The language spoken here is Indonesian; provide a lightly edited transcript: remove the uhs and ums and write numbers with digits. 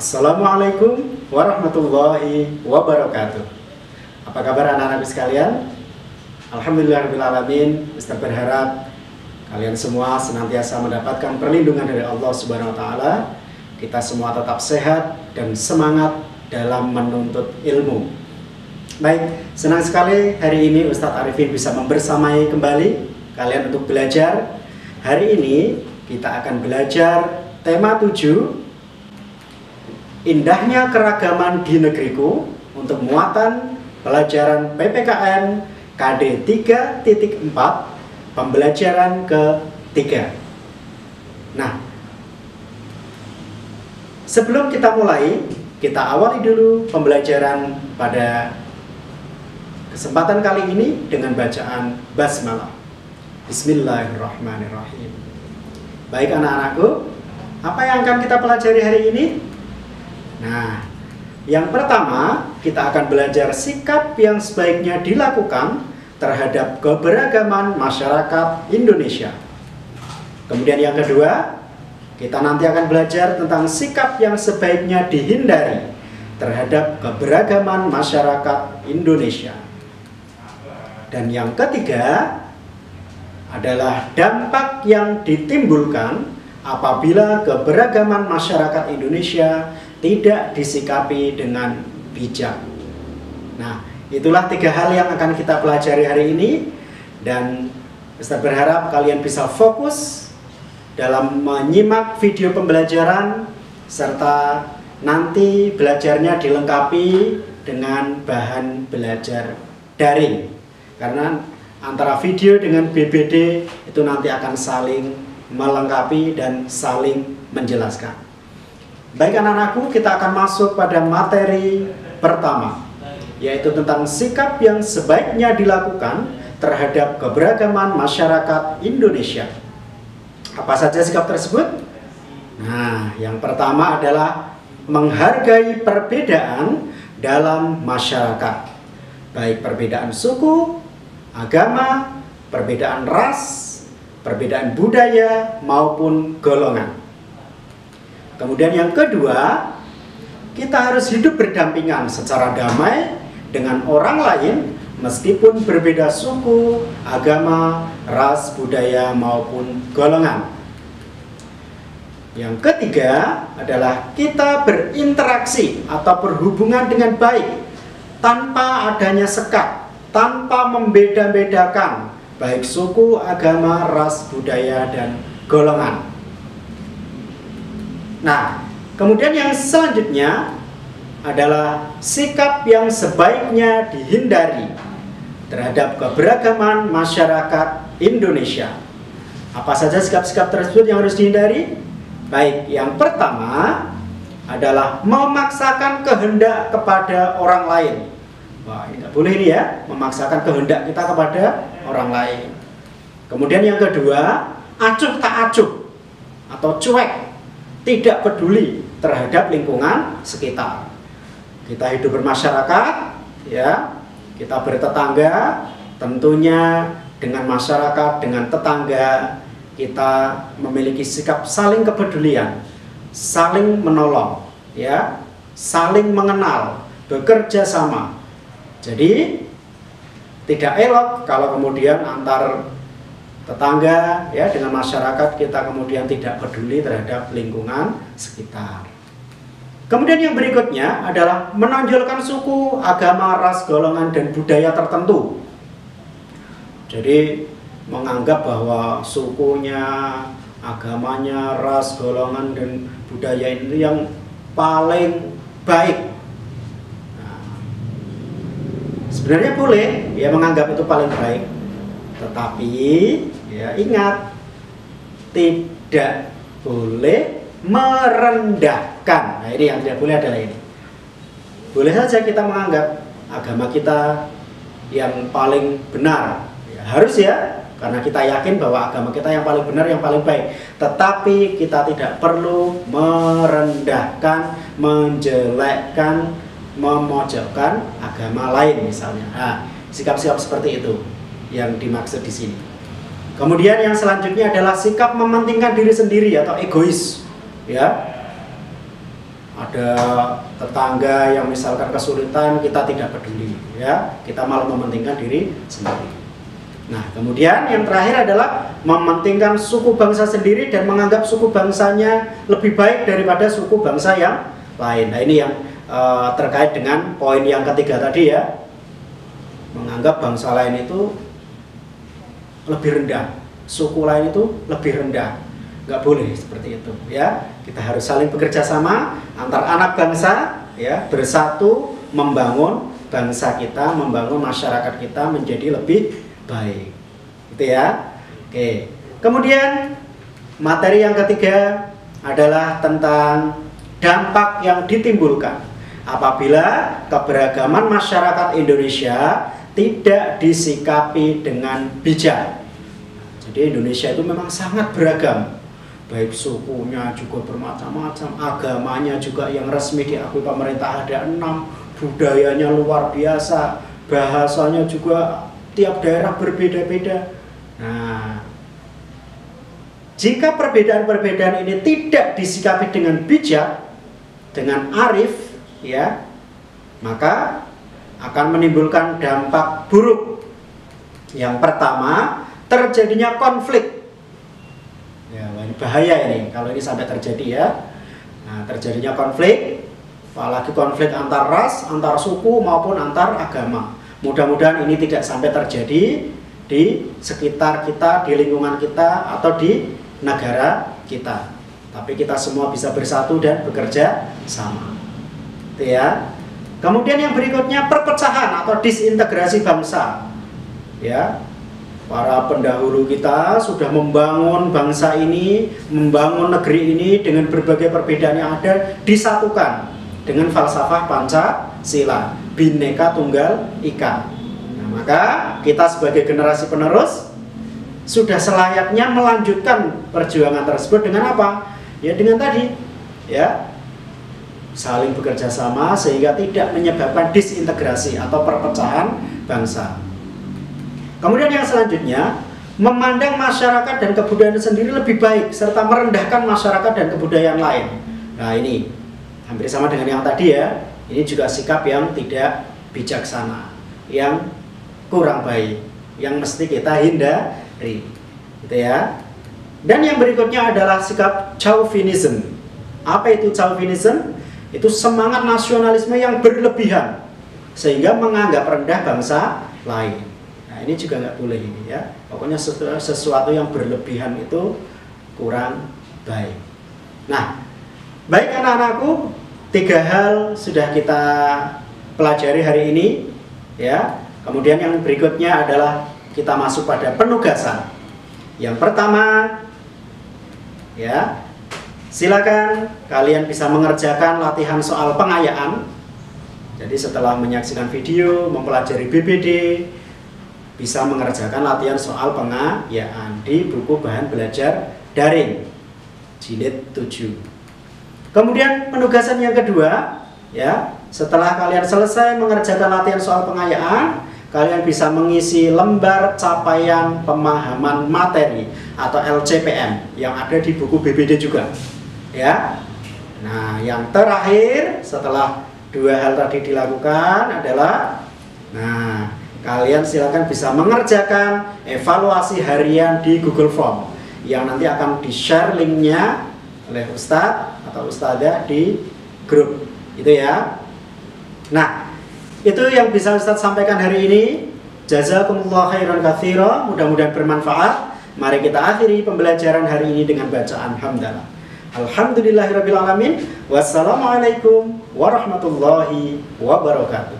Assalamualaikum warahmatullahi wabarakatuh. Apa kabar anak-anak sekalian? Alhamdulillahirrahmanirrahim. Ustaz berharap kalian semua senantiasa mendapatkan perlindungan dari Allah Subhanahu wa Ta'ala. Kita semua tetap sehat dan semangat dalam menuntut ilmu. Baik, senang sekali hari ini Ustadz Arifin bisa membersamai kembali kalian untuk belajar. Hari ini kita akan belajar tema 7, indahnya keragaman di negeriku, untuk muatan pelajaran PPKN KD 3.4 pembelajaran ketiga. Nah, sebelum kita mulai, kita awali dulu pembelajaran pada kesempatan kali ini dengan bacaan basmalah. Bismillahirrahmanirrahim. Baik anak-anakku, apa yang akan kita pelajari hari ini? Nah, yang pertama kita akan belajar sikap yang sebaiknya dilakukan terhadap keberagaman masyarakat Indonesia. Kemudian yang kedua, kita nanti akan belajar tentang sikap yang sebaiknya dihindari terhadap keberagaman masyarakat Indonesia. Dan yang ketiga adalah dampak yang ditimbulkan apabila keberagaman masyarakat Indonesia tidak disikapi dengan bijak. Nah, itulah 3 hal yang akan kita pelajari hari ini. Dan Ustaz berharap kalian bisa fokus dalam menyimak video pembelajaran, serta nanti belajarnya dilengkapi dengan bahan belajar daring. Karena antara video dengan BBD itu nanti akan saling melengkapi dan saling menjelaskan. Baik anak-anakku, kita akan masuk pada materi pertama, yaitu tentang sikap yang sebaiknya dilakukan terhadap keberagaman masyarakat Indonesia. Apa saja sikap tersebut? Nah, yang pertama adalah menghargai perbedaan dalam masyarakat, baik perbedaan suku, agama, perbedaan ras, perbedaan budaya, maupun golongan. Kemudian yang kedua, kita harus hidup berdampingan secara damai dengan orang lain meskipun berbeda suku, agama, ras, budaya, maupun golongan. Yang ketiga adalah kita berinteraksi atau berhubungan dengan baik tanpa adanya sekat, tanpa membeda-bedakan baik suku, agama, ras, budaya, dan golongan. Nah, kemudian yang selanjutnya adalah sikap yang sebaiknya dihindari terhadap keberagaman masyarakat Indonesia. Apa saja sikap-sikap tersebut yang harus dihindari? Baik, yang pertama adalah memaksakan kehendak kepada orang lain. Wah, ini tidak boleh ini ya, memaksakan kehendak kita kepada orang lain. Kemudian yang kedua, acuh tak acuh atau cuek, tidak peduli terhadap lingkungan sekitar. Kita hidup bermasyarakat, ya, kita bertetangga, tentunya dengan masyarakat, dengan tetangga, kita memiliki sikap saling kepedulian, saling menolong, ya, saling mengenal, bekerja sama. Jadi tidak elok kalau kemudian antar tetangga, ya, dengan masyarakat kita kemudian tidak peduli terhadap lingkungan sekitar. Kemudian yang berikutnya adalah menonjolkan suku, agama, ras, golongan, dan budaya tertentu. Jadi menganggap bahwa sukunya, agamanya, ras, golongan, dan budaya itu yang paling baik. Nah, sebenarnya boleh ya menganggap itu paling baik, tetapi ya ingat, tidak boleh merendahkan. Nah, ini yang tidak boleh adalah ini. Boleh saja kita menganggap agama kita yang paling benar, ya, harus ya, karena kita yakin bahwa agama kita yang paling benar, yang paling baik. Tetapi kita tidak perlu merendahkan, menjelekkan, memojokkan agama lain misalnya. Nah, sikap-sikap seperti itu yang dimaksud di sini. Kemudian yang selanjutnya adalah sikap mementingkan diri sendiri atau egois, ya. ada tetangga yang misalkan kesulitan, kita tidak peduli, ya, kita malah mementingkan diri sendiri. Nah, kemudian yang terakhir adalah mementingkan suku bangsa sendiri dan menganggap suku bangsanya lebih baik daripada suku bangsa yang lain. Nah, ini yang terkait dengan poin yang ketiga tadi, ya, menganggap bangsa lain itu lebih rendah, suku lain itu lebih rendah. Nggak boleh seperti itu, ya. Kita harus saling bekerja sama antar anak bangsa, ya, bersatu membangun bangsa kita, membangun masyarakat kita menjadi lebih baik, gitu ya. Oke. Kemudian materi yang ketiga adalah tentang dampak yang ditimbulkan apabila keberagaman masyarakat Indonesia tidak disikapi dengan bijak. Jadi Indonesia itu memang sangat beragam, baik sukunya juga bermacam-macam, agamanya juga yang resmi diakui pemerintah ada 6, budayanya luar biasa, bahasanya juga tiap daerah berbeda-beda. Nah, jika perbedaan-perbedaan ini tidak disikapi dengan bijak, dengan arif, ya, maka akan menimbulkan dampak buruk. Yang pertama, terjadinya konflik. Ya, ini bahaya ini kalau ini sampai terjadi, ya. Nah, terjadinya konflik, apalagi konflik antar ras, antar suku maupun antar agama. Mudah-mudahan ini tidak sampai terjadi di sekitar kita, di lingkungan kita, atau di negara kita. Tapi kita semua bisa bersatu dan bekerja sama. Itu, ya. Kemudian yang berikutnya perpecahan atau disintegrasi bangsa. Ya, para pendahulu kita sudah membangun bangsa ini, membangun negeri ini dengan berbagai perbedaan yang ada, disatukan dengan falsafah Pancasila, Bhinneka Tunggal Ika. Nah, maka kita sebagai generasi penerus sudah selayaknya melanjutkan perjuangan tersebut dengan apa? Ya, dengan tadi, ya, saling bekerja sama sehingga tidak menyebabkan disintegrasi atau perpecahan bangsa. Kemudian yang selanjutnya, memandang masyarakat dan kebudayaan sendiri lebih baik serta merendahkan masyarakat dan kebudayaan lain. Nah, ini hampir sama dengan yang tadi, ya. Ini juga sikap yang tidak bijaksana, yang kurang baik, yang mesti kita hindari, gitu, ya. Dan yang berikutnya adalah sikap chauvinism. Apa itu chauvinism? Itu semangat nasionalisme yang berlebihan sehingga menganggap rendah bangsa lain. Nah, ini juga nggak boleh ini, ya. Pokoknya sesuatu yang berlebihan itu kurang baik. Nah, baik anak-anakku, 3 hal sudah kita pelajari hari ini, ya. Kemudian yang berikutnya adalah kita masuk pada penugasan. Yang pertama, ya, silakan kalian bisa mengerjakan latihan soal pengayaan. Jadi setelah menyaksikan video, mempelajari BBD, bisa mengerjakan latihan soal pengayaan di buku bahan belajar daring jilid 7. Kemudian penugasan yang kedua, ya, setelah kalian selesai mengerjakan latihan soal pengayaan, kalian bisa mengisi lembar capaian pemahaman materi atau LCPM yang ada di buku BBD juga, ya. Nah, yang terakhir setelah 2 hal tadi dilakukan adalah, nah, kalian silakan bisa mengerjakan evaluasi harian di Google Form yang nanti akan di-share linknya oleh Ustadz atau Ustadzah di grup, itu, ya. Nah, itu yang bisa Ustadz sampaikan hari ini. Jazakumullah khairan katsira, mudah-mudahan bermanfaat. Mari kita akhiri pembelajaran hari ini dengan bacaan hamdalah. Alhamdulillahirabbil alamin. Wassalamualaikum warahmatullahi wabarakatuh.